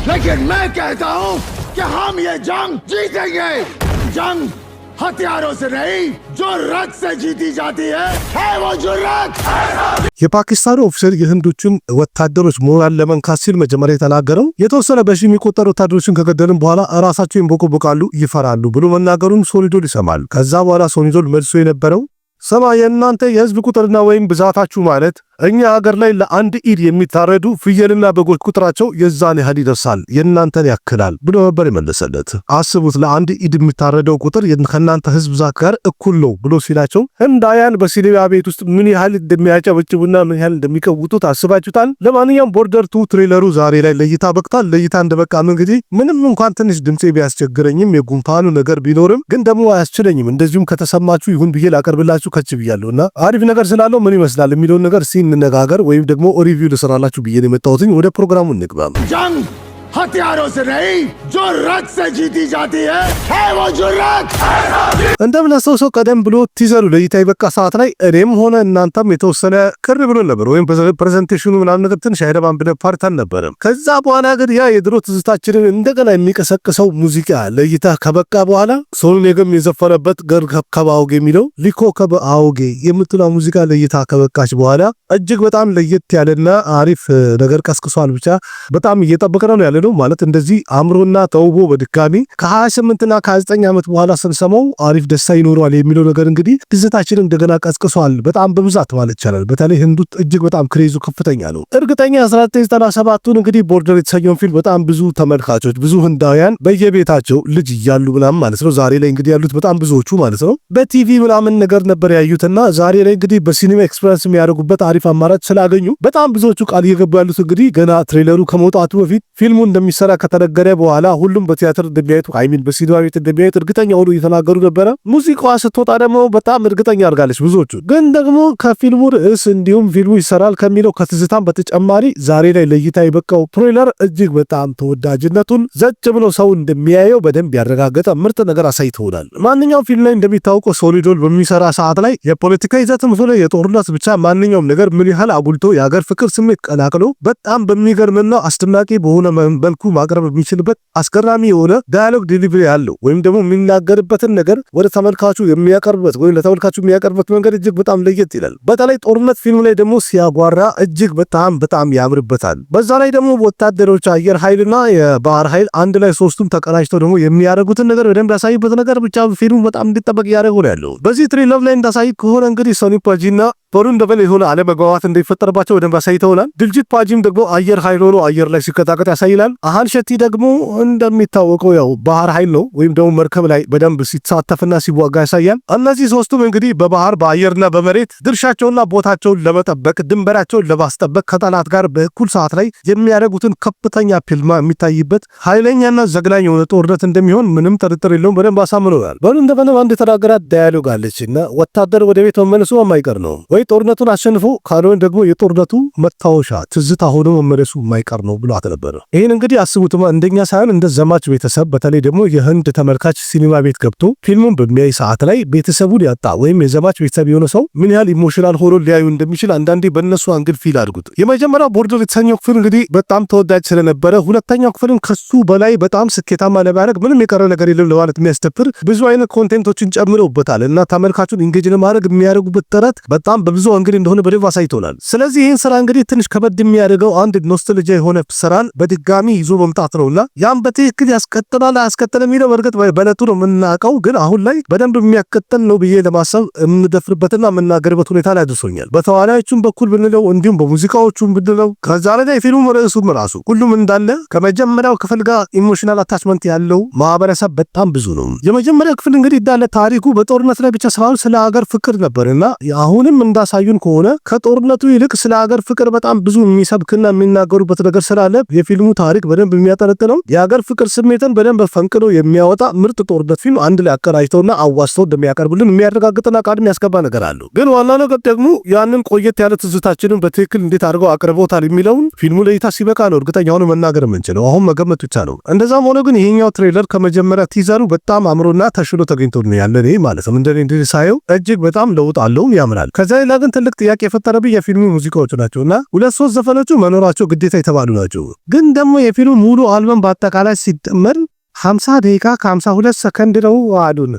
लेकिन मैं कहता हूं कि हम ये जंग जीतेंगे। जंग हथियारों से नहीं, जो रक्त से जीती जाती है वो जुर्रत। የፓኪስታኑ ኦፊሰር የህንዶቹን ወታደሮች ሞራል ለመንካት ሲል መጀመሪያ የተናገረው የተወሰነ በሺህ የሚቆጠሩ ወታደሮችን ከገደልን በኋላ ራሳቸው ይንቦቆቦቃሉ፣ ይፈራሉ ብሎ መናገሩን ሶሊዶል ይሰማል። ከዛ በኋላ ሶሊዶል መልሶ የነበረው ሰማ የእናንተ የህዝብ ቁጥርና ወይም ብዛታችሁ ማለት እኛ ሀገር ላይ ለአንድ ኢድ የሚታረዱ ፍየልና በጎች ቁጥራቸው የዛን ያህል ይደርሳል፣ የእናንተን ያክላል ብሎ ነበር የመለሰለት። አስቡት፣ ለአንድ ኢድ የሚታረደው ቁጥር ከእናንተ ህዝብ ብዛት ጋር እኩል ነው ብሎ ሲላቸው ህንዳውያን በሲኒማ ቤት ውስጥ ምን ያህል እንደሚያጨበጭቡና ምን ያህል እንደሚቀውጡ ታስባችሁታል? ለማንኛውም ቦርደር 2 ትሬለሩ ዛሬ ላይ ለእይታ በቅቷል። ለእይታ እንደበቃም እንግዲህ ምንም እንኳን ትንሽ ድምጼ ቢያስቸግረኝም የጉንፋኑ ነገር ቢኖርም ግን ደግሞ አያስችለኝም። እንደዚሁም ከተሰማችሁ ይሁን ብዬ ላቀርብላችሁ ከች ብያለሁና አሪፍ ነገር ስላለው ምን ይመስላል የሚለውን ነገር እንነጋገር ወይም ደግሞ ሪቪው ልሰራላችሁ ብዬ ነው የመጣሁት። ወደ ፕሮግራሙ እንግባ። जंग हथियारों से नहीं, जो रक्त से जीती जाती है वो जुर्रत। እንደምናስታውሰው ቀደም ብሎ ቲዘሩ ለእይታ የበቃ ሰዓት ላይ እኔም ሆነ እናንተም የተወሰነ ቅር ብሎ ነበር፣ ወይም ፕሬዘንቴሽኑ ምናምን ነገር ትንሽ አይደባም ብለ ፓርት አልነበረም። ከዛ በኋላ ግን ያ የድሮ ትዝታችንን እንደገና የሚቀሰቅሰው ሙዚቃ ለእይታ ከበቃ በኋላ ሶልኔገም የዘፈነበት ገር ከበአውጌ የሚለው ሊኮ ከበአውጌ የምትለው ሙዚቃ ለእይታ ከበቃች በኋላ እጅግ በጣም ለየት ያለና አሪፍ ነገር ቀስቅሷል። ብቻ በጣም እየጠበቅነው ነው ያለ ማለት እንደዚህ አምሮና ተውቦ በድጋሚ ከ28 እና ከ29 ዓመት በኋላ ስንሰማው አሪፍ ደስታ ይኖረዋል የሚለው ነገር እንግዲህ ትዝታችንን እንደገና ቀስቅሷል። በጣም በብዛት ማለት ይቻላል። በተለይ ህንዱት እጅግ በጣም ክሬዙ ከፍተኛ ነው። እርግጠኛ 1997ቱን እንግዲህ ቦርደር የተሰኘውን ፊልም በጣም ብዙ ተመልካቾች፣ ብዙ ህንዳውያን በየቤታቸው ልጅ እያሉ ምናምን ማለት ነው ዛሬ ላይ እንግዲህ ያሉት በጣም ብዙዎቹ ማለት ነው በቲቪ ምናምን ነገር ነበር ያዩትና ዛሬ ላይ እንግዲህ በሲኒማ ኤክስፒሪየንስ የሚያደርጉበት አሪፍ አማራጭ ስላገኙ በጣም ብዙዎቹ ቃል እየገቡ ያሉት እንግዲህ ገና ትሬለሩ ከመውጣቱ በፊት ፊልሙ እንደሚሰራ ከተነገረ በኋላ ሁሉም በቲያትር እንደሚያዩት አይሚን በሲኒማ ቤት እንደሚያዩት እርግጠኛ ሆኖ እየተናገሩ ነበረ። ሙዚቃዋ ስትወጣ ደግሞ በጣም እርግጠኛ አድርጋለች ብዙዎቹ። ግን ደግሞ ከፊልሙ ርዕስ እንዲሁም ፊልሙ ይሰራል ከሚለው ከትዝታም በተጨማሪ ዛሬ ላይ ለእይታ የበቃው ትሬለር እጅግ በጣም ተወዳጅነቱን ዘጭ ብሎ ሰው እንደሚያየው በደንብ ያረጋገጠ ምርጥ ነገር አሳይተውናል። ማንኛውም ፊልም ላይ እንደሚታወቀው ሶሊዶል በሚሰራ ሰዓት ላይ የፖለቲካ ይዘትም ሆነ የጦርነት ብቻ ማንኛውም ነገር ምን ያህል አጉልቶ የሀገር ፍቅር ስሜት ቀላቅሎ በጣም በሚገርምና አስደናቂ በሆነ መልኩ ማቅረብ የሚችልበት አስገራሚ የሆነ ዳያሎግ ዲሊቨሪ ያለው ወይም ደግሞ የሚናገርበትን ነገር ወደ ተመልካቹ የሚያቀርብበት ወይም ለተመልካቹ የሚያቀርብበት መንገድ እጅግ በጣም ለየት ይላል። በተለይ ጦርነት ፊልም ላይ ደግሞ ሲያጓራ እጅግ በጣም ያምርበታል። በዛ ላይ ደግሞ ወታደሮች አየር ኃይልና የባህር ኃይል አንድ ላይ ሶስቱም ተቀናጅተው ደግሞ የሚያደርጉትን ነገር በደንብ ያሳይበት ነገር ብቻ ፊልሙ በጣም እንዲጠበቅ ያደረገው ነው ያለው። በዚህ ትሬለር ላይ እንዳሳይ ከሆነ እንግዲህ ሶኒ ፓጂና ጦሩን ደበል የሆነ አለመግባባት እንደሚፈጠርባቸው በደንብ ያሳይተውናል። ድልጅት ፓጂም ደግሞ አየር ኃይል ሆኖ አየር ላይ ሲቀጣቀጥ ያሳይላል። አሃን ሸቲ ደግሞ እንደሚታወቀው ያው ባህር ኃይል ነው ወይም ደግሞ መርከብ ላይ በደንብ ሲሳተፍና ሲዋጋ ያሳያል። እነዚህ ሶስቱም እንግዲህ በባህር በአየርና በመሬት ድርሻቸውና ቦታቸውን ለመጠበቅ ድንበራቸውን ለማስጠበቅ ከጠላት ጋር በእኩል ሰዓት ላይ የሚያደርጉትን ከፍተኛ ፊልማ የሚታይበት ኃይለኛና ዘግናኝ የሆነ ጦርነት እንደሚሆን ምንም ጥርጥር የለውም። በደንብ አሳምነውናል። በሉ እንደበለም አንድ የተናገራት ዳያሎግ አለችና ወታደር ወደ ቤት መመለሱ የማይቀር ነው ወይ ጦርነቱን አሸንፎ ካልሆነ ደግሞ የጦርነቱ መታወሻ ትዝታ ሆኖ መመለሱ የማይቀር ነው ብሎ አተነበረ። ይሄን እንግዲህ አስቡትማ እንደኛ ሳይሆን እንደ ዘማች ቤተሰብ በተለይ ደግሞ የህንድ ተመልካች ሲኒማ ቤት ገብቶ ፊልሙን በሚያይ ሰዓት ላይ ቤተሰቡን ያጣ ወይም የዘማች ቤተሰብ የሆነ ሰው ምን ያህል ኢሞሽናል ሆኖ ሊያዩ እንደሚችል አንዳንዴ በእነሱ አንግል ፊል አድርጉት። የመጀመሪያው ቦርደር የተሰኘው ክፍል እንግዲህ በጣም ተወዳጅ ስለነበረ ሁለተኛው ክፍልም ከሱ በላይ በጣም ስኬታማ ለማድረግ ምንም የቀረ ነገር የለም ለማለት የሚያስደፍር ብዙ አይነት ኮንቴንቶችን ጨምረውበታል እና ተመልካቹን ኢንጌጅ ለማድረግ የሚያደርጉበት ጥረት በጣም በብዙ አንግል እንደሆነ በደንብ አሳይቶናል። ስለዚህ ይህን ስራ እንግዲህ ትንሽ ከበድ የሚያደርገው አንድ ኖስታልጂያ የሆነ ስራን በድጋሚ ይዞ መምጣት ነውና ያም በትክክል ያስቀጥላል አያስቀጥልም የሚለው በእርግጥ በለቱ ነው የምናውቀው፣ ግን አሁን ላይ በደንብ የሚያስቀጥል ነው ብዬ ለማሰብ የምንደፍርበትና የምናገርበት ሁኔታ ላይ አድርሶኛል። በተዋናዮቹም በኩል ብንለው እንዲሁም በሙዚቃዎቹም ብንለው ከዛ ላይ ፊልሙ ርዕሱም ራሱ ሁሉም እንዳለ ከመጀመሪያው ክፍል ጋር ኢሞሽናል አታችመንት ያለው ማህበረሰብ በጣም ብዙ ነው። የመጀመሪያው ክፍል እንግዲህ እንዳለ ታሪኩ በጦርነት ላይ ብቻ ሳይሆን ስለ ሀገር ፍቅር ነበርና አሁንም እንዳሳዩን ከሆነ ከጦርነቱ ይልቅ ስለ ሀገር ፍቅር በጣም ብዙ የሚሰብክና የሚናገሩበት ነገር ስላለ የፊልሙ ታሪክ በደንብ የሚያጠነጥነው የሀገር ፍቅር ስሜትን በደንብ ፈንቅሎ የሚያወጣ ምርጥ ጦርነት ፊልም አንድ ላይ አቀናጅተውና አዋስተው እንደሚያቀርቡልን የሚያረጋግጥና ቃል የሚያስገባ ነገር አለው። ግን ዋና ነገር ደግሞ ያንን ቆየት ያለ ትዝታችንን በትክክል እንዴት አድርገው አቅርበውታል የሚለውን ፊልሙ ለእይታ ሲበቃ ነው እርግጠኛ ሆኖ መናገር የምንችለው። አሁን መገመት ብቻ ነው። እንደዛም ሆኖ ግን ይሄኛው ትሬለር ከመጀመሪያ ቲዘሩ በጣም አምሮና ተሽሎ ተገኝቶ ነው ያለ ማለት ነው። እንደኔ ሳየው እጅግ በጣም ለውጥ አለው፣ ያምራል። ከዛ ሌላ ግን ትልቅ ጥያቄ የፈጠረብኝ የፊልሙ ሙዚቃዎቹ ናቸውና 2-3 ዘፈኖቹ መኖራቸው ግዴታ የተባሉ ናቸው። ግን ደግሞ የፊልሙ ሙሉ አልበም በአጠቃላይ ሲደመር 50 ደቂቃ ከ52 ሰከንድ ነው አሉን።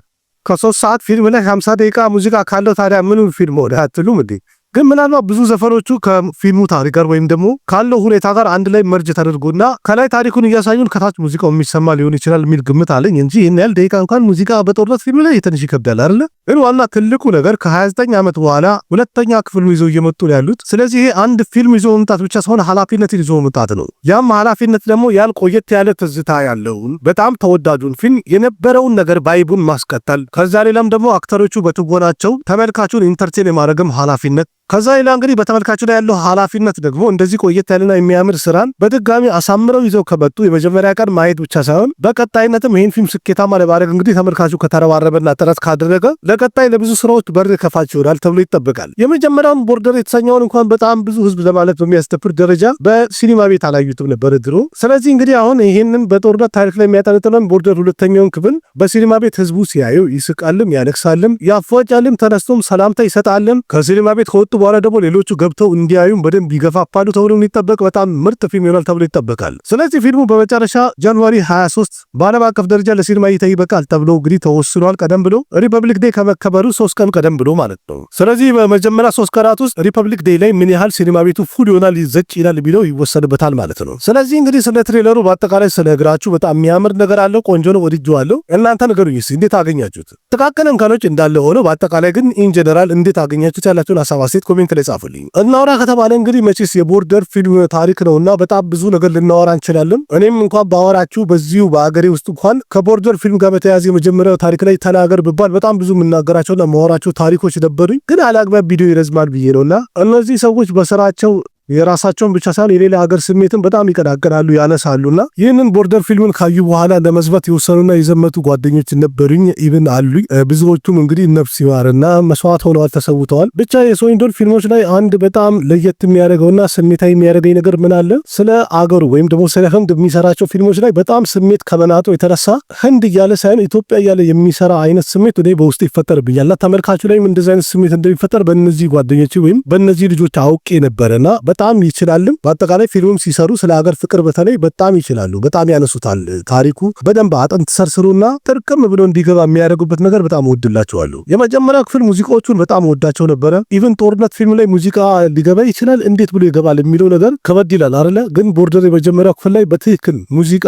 ከ3 ሰዓት ፊልም ላይ 50 ደቂቃ ሙዚቃ ካለው ታዲያ ምን ፊልም ሆነ አትሉም እንዴ? ግን ምናልባት ብዙ ዘፈኖቹ ከፊልሙ ታሪክ ጋር ወይም ደግሞ ካለው ሁኔታ ጋር አንድ ላይ መርጅ ተደርጎና ከላይ ታሪኩን እያሳዩን ከታች ሙዚቃው የሚሰማ ሊሆን ይችላል የሚል ግምት አለኝ እንጂ ይህን ያህል ደቂቃ እንኳን ሙዚቃ በጦርነት ፊልም ላይ ትንሽ ይከብዳል አይደል? ግን ዋና ትልቁ ነገር ከ29 ዓመት በኋላ ሁለተኛ ክፍል ይዘው እየመጡ ያሉት። ስለዚህ ይሄ አንድ ፊልም ይዞ መምጣት ብቻ ሳይሆን ኃላፊነትን ይዞ መምጣት ነው። ያም ኃላፊነት ደግሞ ያን ቆየት ያለ ትዝታ ያለውን በጣም ተወዳጁን ፊልም የነበረውን ነገር ባይቡን ማስቀጠል፣ ከዛ ሌላም ደግሞ አክተሮቹ በትወናቸው ተመልካቹን ኢንተርቴን የማድረግም ኃላፊነት፣ ከዛ ሌላ እንግዲህ በተመልካቹ ላይ ያለው ኃላፊነት ደግሞ እንደዚህ ቆየት ያለና የሚያምር ስራን በድጋሚ አሳምረው ይዘው ከመጡ የመጀመሪያ ቀን ማየት ብቻ ሳይሆን በቀጣይነትም ይህን ፊልም ስኬታማ ለማድረግ እንግዲህ ተመልካቹ ከተረባረበና ጥረት ካደረገ ለቀጣይ ለብዙ ስራዎች በር ከፋች ይሆናል ተብሎ ይጠበቃል። የመጀመሪያውን ቦርደር የተሰኘውን እንኳን በጣም ብዙ ህዝብ ለማለት በሚያስደፍር ደረጃ በሲኒማ ቤት አላዩትም ነበር ድሮ። ስለዚህ እንግዲህ አሁን ይህንን በጦርነት ታሪክ ላይ የሚያጠነጥነውን ቦርደር ሁለተኛውን ክፍል በሲኒማ ቤት ህዝቡ ሲያዩ ይስቃልም፣ ያለቅሳልም፣ ያፏጫልም፣ ተነስቶም ሰላምታ ይሰጣልም። ከሲኒማ ቤት ከወጡ በኋላ ደግሞ ሌሎቹ ገብተው እንዲያዩም በደንብ ይገፋፋሉ ተብሎ ይጠበቅ። በጣም ምርጥ ፊልም ይሆናል ተብሎ ይጠበቃል። ስለዚህ ፊልሙ በመጨረሻ ጃንዋሪ 23 በዓለም አቀፍ ደረጃ ለሲኒማ እይታ ይበቃል ተብሎ እንግዲህ ተወስኗል። ቀደም ብሎ ሪፐብሊክ ዴይ ከመከበሩ 3 ቀን ቀደም ብሎ ማለት ነው። ስለዚህ በመጀመሪያ 3 ቀናት ውስጥ ሪፐብሊክ ዴይ ላይ ምን ያህል ሲኒማ ቤቱ ፉል ይሆናል ይዘጭ ይላል የሚለው ይወሰንበታል ማለት ነው። ስለዚህ እንግዲህ ስለ ትሬለሩ በአጠቃላይ ስለ እግራችሁ በጣም የሚያምር ነገር አለው። ቆንጆ ነው፣ ወድጄዋለሁ። እናንተ ንገሩኝ እስኪ እንዴት አገኛችሁት? ጥቃቅን እንከኖች እንዳለ ሆኖ በአጠቃላይ ግን ኢን ጀነራል እንዴት አገኛችሁት? ያላችሁን ሀሳብ አስተያየት ኮሜንት ላይ ጻፉልኝ። እናውራ ከተባለ እንግዲህ መቼስ የቦርደር ፊልም ታሪክ ነውና በጣም ብዙ ነገር ልናወራ እንችላለን። እኔም እንኳን ባወራችሁ በዚሁ በአገሬ ውስጥ እንኳን ከቦርደር ፊልም ጋር በተያያዘ የመጀመሪያው ታሪክ ላይ ተናገር ብባል በጣም ብዙ የምናገራቸውና ማወራቸው ታሪኮች ነበሩኝ። ግን አላግባብ ቪዲዮ ይረዝማል ብዬ ነውና እነዚህ ሰዎች በስራቸው የራሳቸውን ብቻ ሳይሆን የሌላ ሀገር ስሜትን በጣም ይቀዳቀላሉ፣ ያነሳሉና ይህንን ቦርደር ፊልምን ካዩ በኋላ ለመዝባት የወሰኑና የዘመቱ ጓደኞች ነበሩኝ፣ ኢቭን አሉኝ። ብዙዎቹም እንግዲህ ነፍስ ይማርና መስዋዕት ሆነዋል፣ ተሰውተዋል። ብቻ የሶይንዶል ፊልሞች ላይ አንድ በጣም ለየት የሚያደርገውና ስሜታዊ የሚያደርገኝ ነገር ምን አለ? ስለ አገሩ ወይም ደግሞ ስለ ህንድ የሚሰራቸው ፊልሞች ላይ በጣም ስሜት ከመናጦ የተነሳ ህንድ እያለ ሳይሆን ኢትዮጵያ እያለ የሚሰራ አይነት ስሜት እኔ በውስጥ ይፈጠርብኛልና ተመልካቹ ላይም እንደዚህ አይነት ስሜት እንደሚፈጠር በእነዚህ ጓደኞች ወይም በእነዚህ ልጆች አውቄ ነበረና በጣም ይችላልም። በአጠቃላይ ፊልሙም ሲሰሩ ስለ ሀገር ፍቅር በተለይ በጣም ይችላሉ፣ በጣም ያነሱታል። ታሪኩ በደንብ አጥንት ሰርስሩና ጥርቅም ብሎ እንዲገባ የሚያደርጉበት ነገር በጣም ወድላቸዋለሁ። የመጀመሪያ ክፍል ሙዚቃዎቹን በጣም ወዳቸው ነበረ። ኢቭን ጦርነት ፊልም ላይ ሙዚቃ ሊገባ ይችላል፣ እንዴት ብሎ ይገባል የሚለው ነገር ከበድ ይላል አይደለ? ግን ቦርደር የመጀመሪያው ክፍል ላይ በትክክል ሙዚቃ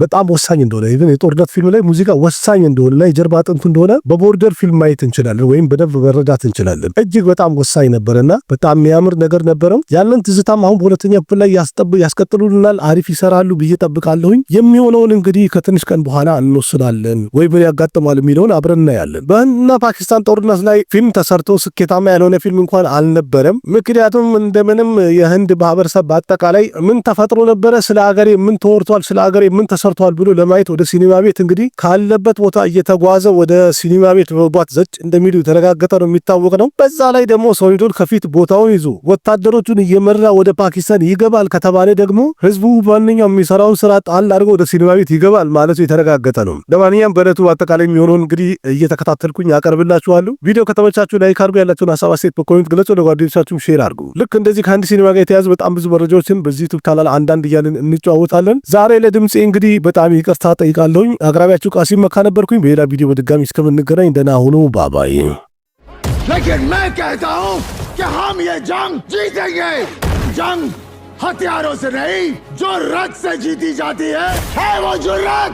በጣም ወሳኝ እንደሆነ ኢቭን የጦርነት ፊልም ላይ ሙዚቃ ወሳኝ እንደሆነና የጀርባ አጥንቱ እንደሆነ በቦርደር ፊልም ማየት እንችላለን፣ ወይም በደንብ መረዳት እንችላለን። እጅግ በጣም ወሳኝ ነበረና በጣም የሚያምር ነገር ነበረው። ያንን ትዝታም አሁን በሁለተኛ ክፍል ላይ ያስቀጥሉልናል፣ አሪፍ ይሰራሉ ብዬ ጠብቃለሁኝ። የሚሆነውን እንግዲህ ከትንሽ ቀን በኋላ እንወስናለን ወይ ምን ያጋጥማል የሚለውን አብረን እናያለን። በህንድና ፓኪስታን ጦርነት ላይ ፊልም ተሰርቶ ስኬታማ ያልሆነ ፊልም እንኳን አልነበረም። ምክንያቱም እንደምንም የህንድ ማህበረሰብ በአጠቃላይ ምን ተፈጥሮ ነበረ፣ ስለ ሀገሬ ምን ተወርቷል፣ ስለ ሀገሬ ምን ተሰርቷል ብሎ ለማየት ወደ ሲኒማ ቤት እንግዲህ ካለበት ቦታ እየተጓዘ ወደ ሲኒማ ቤት በመግባት ዘጭ እንደሚሉ የተረጋገጠ ነው፣ የሚታወቅ ነው። በዛ ላይ ደግሞ ሶይንዶል ከፊት ቦታውን ይዞ ወታደሮቹን እየመራ ወደ ፓኪስታን ይገባል ከተባለ ደግሞ ህዝቡ ማንኛውም የሚሰራውን ስራ ጣል አድርጎ ወደ ሲኒማ ቤት ይገባል ማለቱ የተረጋገጠ ነው። ለማንኛውም በዕለቱ አጠቃላይ የሚሆነውን እንግዲህ እየተከታተልኩኝ አቀርብላችኋለሁ። ቪዲዮ ከተመቻችሁ ላይክ አድርጉ፣ ያላችሁን ሀሳብ አስተያየት በኮሜንት ግለጹ፣ ለጓደኞቻችሁም ሼር አድርጉ። ልክ እንደዚህ ከአንድ ሲኒማ ጋር የተያዙ በጣም ብዙ መረጃዎችን በዚህ ዩቲዩብ ቻናል አንዳንድ እያልን እንጨዋወታለን። ዛሬ ለድምፄ እንግዲህ በጣም ይቅርታ ጠይቃለሁኝ። አቅራቢያችሁ ቃሲም መካ ነበርኩኝ። በሌላ ቪዲዮ በድጋሚ እስከምንገናኝ ደህና ሁኑ። ባባይ። लेकिन मैं कहता हूं कि हम ये जंग जीतेंगे। जंग हथियारों से नहीं, जो रथ से जीती जाती है वो जुर्रत।